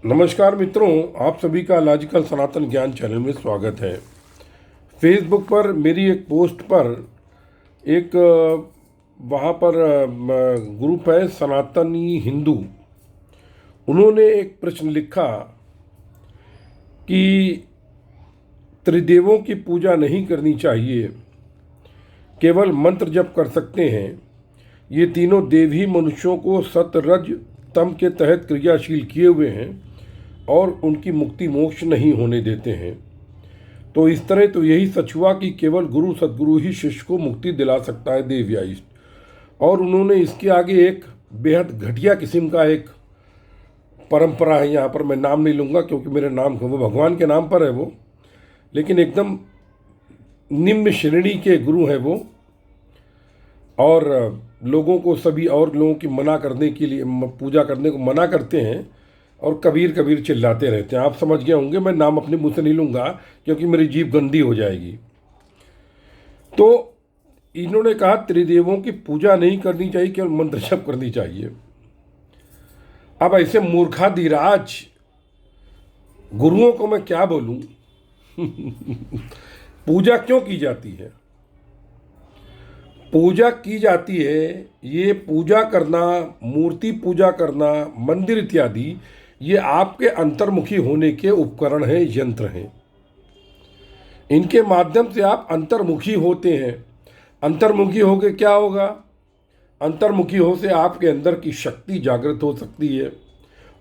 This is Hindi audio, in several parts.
नमस्कार मित्रों, आप सभी का लॉजिकल सनातन ज्ञान चैनल में स्वागत है। फेसबुक पर मेरी एक पोस्ट पर एक वहाँ पर ग्रुप है सनातनी हिंदू। उन्होंने एक प्रश्न लिखा कि त्रिदेवों की पूजा नहीं करनी चाहिए, केवल मंत्र जप कर सकते हैं। ये तीनों देव ही मनुष्यों को सत रज तम के तहत क्रियाशील किए हुए हैं और उनकी मुक्ति मोक्ष नहीं होने देते हैं। तो इस तरह तो यही सच हुआ कि केवल गुरु सद्गुरु ही शिष्य को मुक्ति दिला सकता है, देव या इष्ट। और उन्होंने इसके आगे एक बेहद घटिया किस्म का एक परंपरा है, यहाँ पर मैं नाम नहीं लूँगा क्योंकि मेरे नाम वो भगवान के नाम पर है वो, लेकिन एकदम निम्न श्रेणी के गुरु हैं वो, और लोगों को सभी और लोगों की मना करने के लिए पूजा करने को मना करते हैं और कबीर कबीर चिल्लाते रहते हैं। आप समझ गए होंगे, मैं नाम अपने मुंह से नहीं लूँगा क्योंकि मेरी जीभ गंदी हो जाएगी। तो इन्होंने कहा त्रिदेवों की पूजा नहीं करनी चाहिए, केवल मंत्र जप करनी चाहिए। अब ऐसे मूर्खाधिराज गुरुओं को मैं क्या बोलूं? पूजा क्यों की जाती है? पूजा की जाती है, ये पूजा करना, मूर्ति पूजा करना, मंदिर इत्यादि, ये आपके अंतर्मुखी होने के उपकरण हैं, यंत्र हैं। इनके माध्यम से आप अंतर्मुखी होते हैं। अंतर्मुखी होकर क्या होगा? अंतर्मुखी हो से आपके अंदर की शक्ति जागृत हो सकती है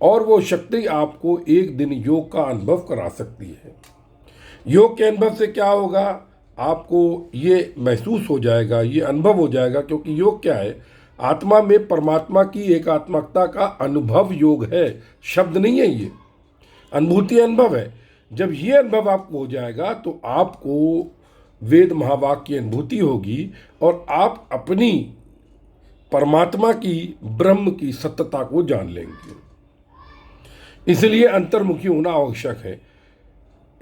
और वो शक्ति आपको एक दिन योग का अनुभव करा सकती है। योग के अनुभव से क्या होगा? आपको ये महसूस हो जाएगा, ये अनुभव हो जाएगा, क्योंकि योग क्या है? आत्मा में परमात्मा की एकात्मकता का अनुभव योग है, शब्द नहीं है ये, अनुभूति अनुभव है। जब ये अनुभव आपको हो जाएगा तो आपको वेद महावाक्य की अनुभूति होगी और आप अपनी परमात्मा की, ब्रह्म की सत्यता को जान लेंगे। इसलिए अंतर्मुखी होना आवश्यक है।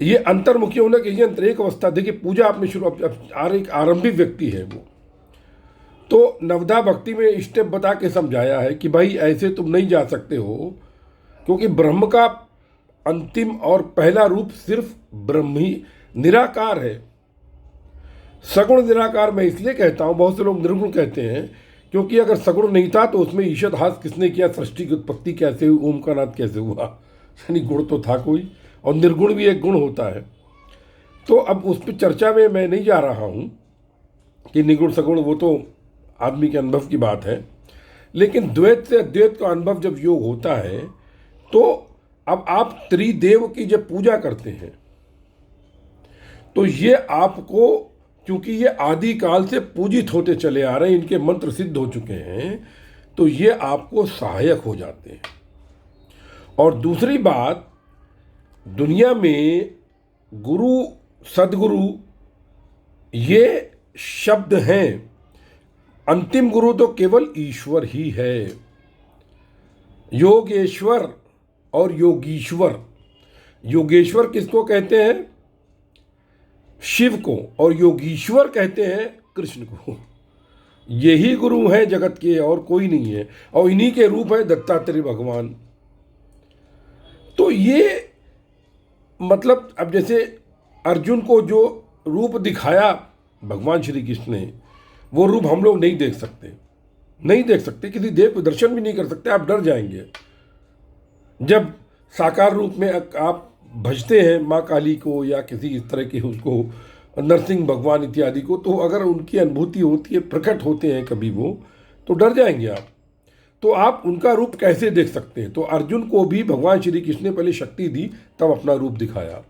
ये अंतर्मुखी होने के यंत्र एक अवस्था, देखिए पूजा आपने शुरू, एक आरंभिक व्यक्ति है वो, तो नवधा भक्ति में स्टेप बता के समझाया है कि भाई ऐसे तुम नहीं जा सकते हो, क्योंकि ब्रह्म का अंतिम और पहला रूप सिर्फ ब्रह्म ही निराकार है। सगुण निराकार मैं इसलिए कहता हूँ, बहुत से लोग निर्गुण कहते हैं, क्योंकि अगर सगुण नहीं था तो उसमें ईशद हास किसने किया, सृष्टि की उत्पत्ति कैसे हुई, ओम का नाद कैसे हुआ? यानी गुण तो था कोई, और निर्गुण भी एक गुण होता है। तो अब उस पर चर्चा में मैं नहीं जा रहा हूँ कि निर्गुण सगुण, वो तो आदमी के अनुभव की बात है। लेकिन द्वैत से अद्वैत का अनुभव जब योग होता है तो अब आप त्रिदेव की जब पूजा करते हैं तो ये आपको, क्योंकि ये आदिकाल से पूजित होते चले आ रहे हैं, इनके मंत्र सिद्ध हो चुके हैं, तो ये आपको सहायक हो जाते हैं। और दूसरी बात, दुनिया में गुरु सद्गुरु ये शब्द हैं, अंतिम गुरु तो केवल ईश्वर ही है। योगेश्वर और योगीश्वर, योगेश्वर किसको कहते हैं? शिव को। और योगीश्वर कहते हैं कृष्ण को। यही गुरु हैं जगत के, और कोई नहीं है, और इन्हीं के रूप है दत्तात्रेय भगवान। तो ये मतलब, अब जैसे अर्जुन को जो रूप दिखाया भगवान श्री कृष्ण ने, वो रूप हम लोग नहीं देख सकते, नहीं देख सकते, किसी देव को दर्शन भी नहीं कर सकते, आप डर जाएंगे। जब साकार रूप में आप भजते हैं माँ काली को या किसी इस तरह के उसको, नरसिंह भगवान इत्यादि को, तो अगर उनकी अनुभूति होती है, प्रकट होते हैं कभी वो, तो डर जाएंगे आप। तो आप उनका रूप कैसे देख सकते हैं? तो अर्जुन को भी भगवान श्री कृष्ण ने पहले शक्ति दी, तब अपना रूप दिखाया।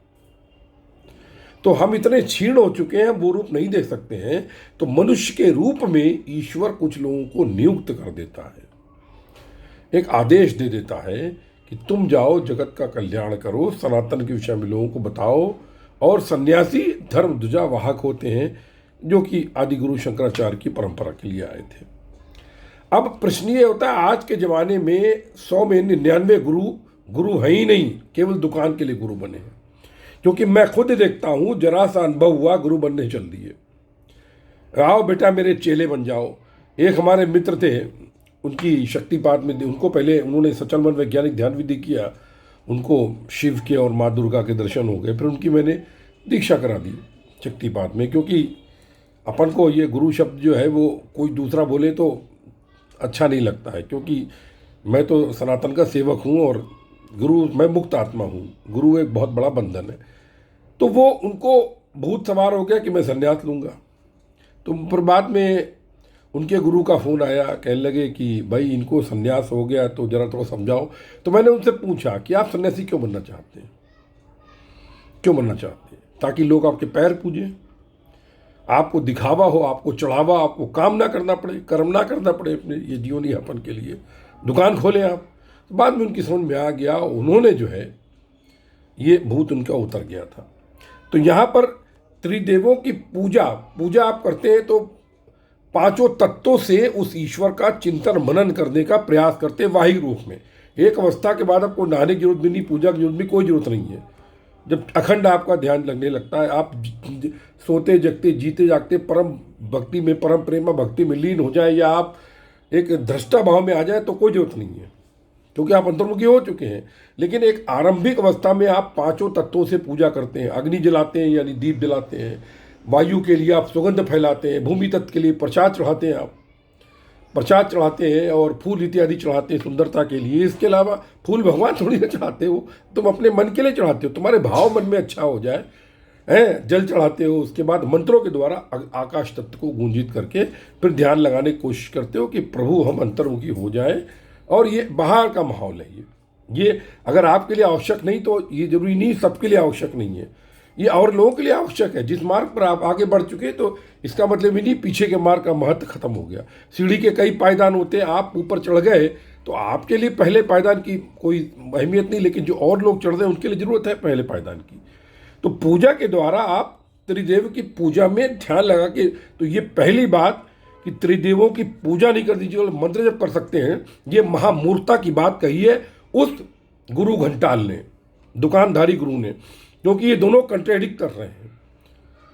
तो हम इतने क्षीण हो चुके हैं, वो रूप नहीं देख सकते हैं। तो मनुष्य के रूप में ईश्वर कुछ लोगों को नियुक्त कर देता है, एक आदेश दे देता है कि तुम जाओ जगत का कल्याण करो, सनातन के विषय में लोगों को बताओ। और सन्यासी धर्म ध्वजा वाहक होते हैं, जो कि आदि गुरु शंकराचार्य की परंपरा के लिए आए थे। अब प्रश्न ये होता है, आज के ज़माने में 100 में 99 गुरु हैं ही नहीं, केवल दुकान के लिए गुरु बने हैं। क्योंकि मैं खुद देखता हूँ, जरा सा अनुभव हुआ, गुरु बनने चल दिए, आओ बेटा मेरे चेले बन जाओ। एक हमारे मित्र थे, उनकी शक्तिपात में, उनको पहले उन्होंने सचल मन वैज्ञानिक ध्यान विधि किया, उनको शिव के और माँ दुर्गा के दर्शन हो गए। फिर उनकी मैंने दीक्षा करा दी शक्तिपात में, क्योंकि अपन को ये गुरु शब्द जो है वो कोई दूसरा बोले तो अच्छा नहीं लगता है, क्योंकि मैं तो सनातन का सेवक हूँ और गुरु, मैं मुक्त आत्मा हूँ। गुरु एक बहुत बड़ा बंधन है। तो वो उनको भूत सवार हो गया कि मैं संन्यास लूँगा। तो फिर बाद में उनके गुरु का फ़ोन आया, कहने लगे कि भाई इनको संन्यास हो गया तो ज़रा थोड़ा समझाओ। तो मैंने उनसे पूछा कि आप सन्यासी क्यों बनना चाहते हैं, क्यों बनना चाहते हैं? ताकि लोग आपके पैर पूजें, आपको दिखावा हो, आपको चढ़ावा, आपको काम ना करना पड़े, कर्म ना करना पड़े अपने ये जीवन यापन के लिए, दुकान खोलें आप। तो बाद में उनकी समझ में आ गया, उन्होंने जो है ये भूत उनका उतर गया था। तो यहाँ पर त्रिदेवों की पूजा आप करते हैं तो पांचों तत्वों से उस ईश्वर का चिंतन मनन करने का प्रयास करते हैं वाहिक रूप में। एक अवस्था के बाद आपको नहाने की जरूरत भी नहीं, पूजा की जरूरत भी कोई जरूरत नहीं है। जब अखंड आपका ध्यान लगने लगता है, आप सोते जगते जीते जागते परम भक्ति में, परम प्रेम भक्ति में लीन हो जाए, या आप एक दृष्टा भाव में आ जाए, तो कोई जरूरत नहीं है, क्योंकि आप अंतर्मुखी हो चुके हैं। लेकिन एक आरंभिक अवस्था में आप पांचों तत्वों से पूजा करते हैं, अग्नि जलाते हैं यानी दीप जलाते हैं, वायु के लिए आप सुगंध फैलाते हैं, भूमि तत्व के लिए प्रसाद चढ़ाते हैं, आप प्रसाद चढ़ाते हैं और फूल इत्यादि चढ़ाते हैं सुंदरता के लिए। इसके अलावा फूल भगवान थोड़ी ना चढ़ाते हो, तुम अपने मन के लिए चढ़ाते हो, तुम्हारे भाव मन में अच्छा हो जाए, हैं, जल चढ़ाते हो। उसके बाद मंत्रों के द्वारा आकाश तत्व को गूंजित करके फिर ध्यान लगाने की कोशिश करते हो कि प्रभु हम अंतर्मुखी हो जाए। और ये बाहर का माहौल है, ये अगर आपके लिए आवश्यक नहीं तो ये जरूरी नहीं सबके लिए आवश्यक नहीं है, ये और लोगों के लिए आवश्यक है। जिस मार्ग पर आप आगे बढ़ चुके तो इसका मतलब ही नहीं पीछे के मार्ग का महत्व खत्म हो गया। सीढ़ी के कई पायदान होते हैं, आप ऊपर चढ़ गए तो आपके लिए पहले पायदान की कोई अहमियत नहीं, लेकिन जो और लोग चढ़ रहे हैं उनके लिए ज़रूरत है पहले पायदान की। तो पूजा के द्वारा आप त्रिदेव की पूजा में ध्यान लगा के, तो ये पहली बात कि त्रिदेवों की पूजा नहीं कर दीजिए, मंत्र जब कर सकते हैं, ये महामूर्खता की बात कही है उस गुरु घंटाल ने, दुकानधारी गुरु ने, क्योंकि ये दोनों कंट्रेडिक्ट कर रहे हैं।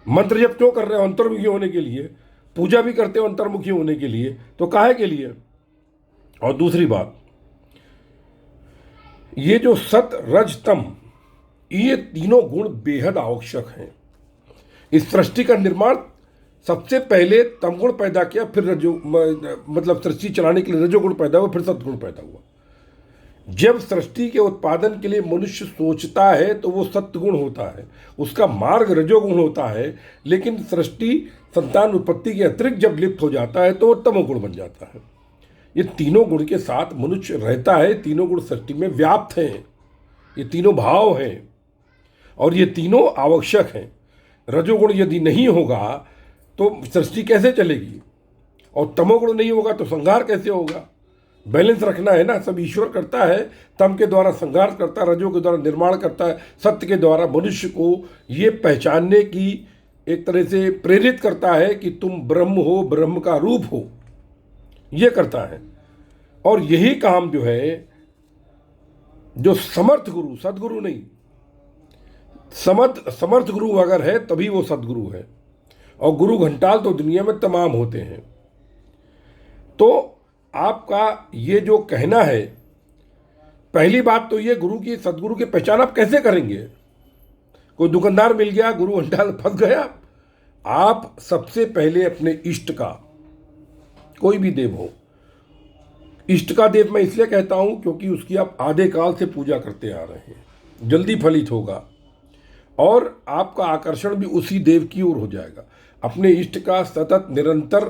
मंत्र जब क्यों कर रहे हो? अंतर्मुखी होने के लिए। पूजा भी करते हो अंतर्मुखी होने के लिए, तो काहे के लिए? और दूसरी बात, ये जो सत रज तम, ये तीनों गुण बेहद आवश्यक हैं। इस सृष्टि का निर्माण सबसे पहले तमगुण पैदा किया, फिर मतलब सृष्टि चलाने के लिए रजोगुण पैदा हुआ, फिर सतगुण पैदा हुआ। जब सृष्टि के उत्पादन के लिए मनुष्य सोचता है तो वो सत्गुण होता है, उसका मार्ग रजोगुण होता है। लेकिन सृष्टि संतान उत्पत्ति के अतिरिक्त जब लिप्त हो जाता है तो वो तमोगुण बन जाता है। ये तीनों गुण के साथ मनुष्य रहता है, तीनों गुण सृष्टि में व्याप्त हैं, ये तीनों भाव हैं और ये तीनों आवश्यक हैं। रजोगुण यदि नहीं होगा तो सृष्टि कैसे चलेगी, और तमोगुण नहीं होगा तो संहार कैसे होगा? बैलेंस रखना है ना, सब ईश्वर करता है। तम के द्वारा संहार करता है, रजो के द्वारा निर्माण करता है, सत्य के द्वारा मनुष्य को ये पहचानने की एक तरह से प्रेरित करता है कि तुम ब्रह्म हो, ब्रह्म का रूप हो, ये करता है। और यही काम जो है, जो समर्थ गुरु, सदगुरु नहीं, समर्थ गुरु अगर है तभी वो सदगुरु है। और गुरु घंटाल तो दुनिया में तमाम होते हैं। तो आपका ये जो कहना है, पहली बात तो ये, गुरु की सदगुरु की पहचान आप कैसे करेंगे? कोई दुकानदार मिल गया, गुरु घंटाल फंस गया? आप सबसे पहले अपने इष्ट का, कोई भी देव हो, इष्ट का देव मैं इसलिए कहता हूं क्योंकि उसकी आप आधे काल से पूजा करते आ रहे हैं, जल्दी फलित होगा और आपका आकर्षण भी उसी देव की ओर हो जाएगा। अपने इष्ट का सतत निरंतर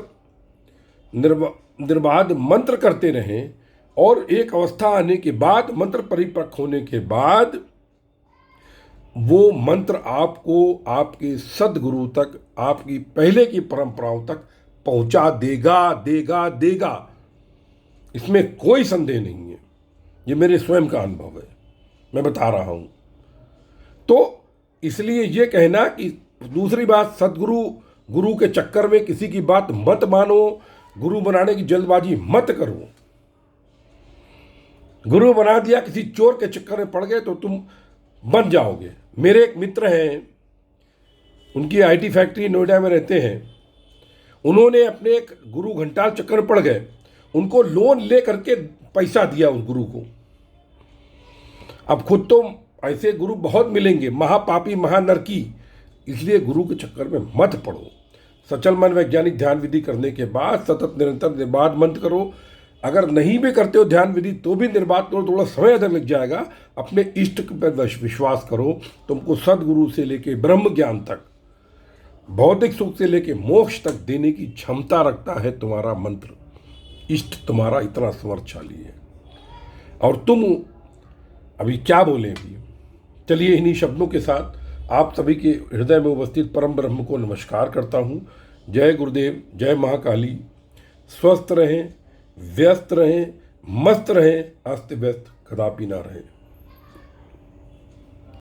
निर्बाध मंत्र करते रहें, और एक अवस्था आने के बाद, मंत्र परिपक्व होने के बाद, वो मंत्र आपको आपके सदगुरु तक, आपकी पहले की परंपराओं तक पहुंचा देगा। इसमें कोई संदेह नहीं है, ये मेरे स्वयं का अनुभव है, मैं बता रहा हूं। तो इसलिए ये कहना कि, दूसरी बात, सदगुरु गुरु के चक्कर में किसी की बात मत मानो, गुरु बनाने की जल्दबाजी मत करो। गुरु बना दिया, किसी चोर के चक्कर में पड़ गए तो तुम बन जाओगे। मेरे एक मित्र हैं, उनकी आईटी फैक्ट्री नोएडा में रहते हैं, उन्होंने अपने एक गुरु घंटाल चक्कर में पड़ गए, उनको लोन ले करके पैसा दिया उस गुरु को, अब खुद तो ऐसे गुरु बहुत मिलेंगे, महापापी महानरकी, इसलिए गुरु के चक्कर में मत पड़ो। सचल मन वैज्ञानिक ध्यान विधि करने के बाद सतत निरंतर निर्बाध मंत्र करो। अगर नहीं भी करते हो ध्यान विधि तो भी निर्बाध करो, थोड़ा समय अधिक लग जाएगा। अपने इष्ट पर विश्वास करो, तुमको सदगुरु से लेके ब्रह्म ज्ञान तक, भौतिक सुख से लेके मोक्ष तक देने की क्षमता रखता है तुम्हारा मंत्र। इष्ट तुम्हारा इतना समर्थशाली है। और तुम अभी क्या बोलें अभी। चलिए इन्हीं शब्दों के साथ आप सभी के हृदय में उपस्थित परम ब्रह्म को नमस्कार करता हूँ। जय गुरुदेव, जय महाकाली। स्वस्थ रहें, व्यस्त रहें, मस्त रहें, अस्त व्यस्त कदापि ना रहें।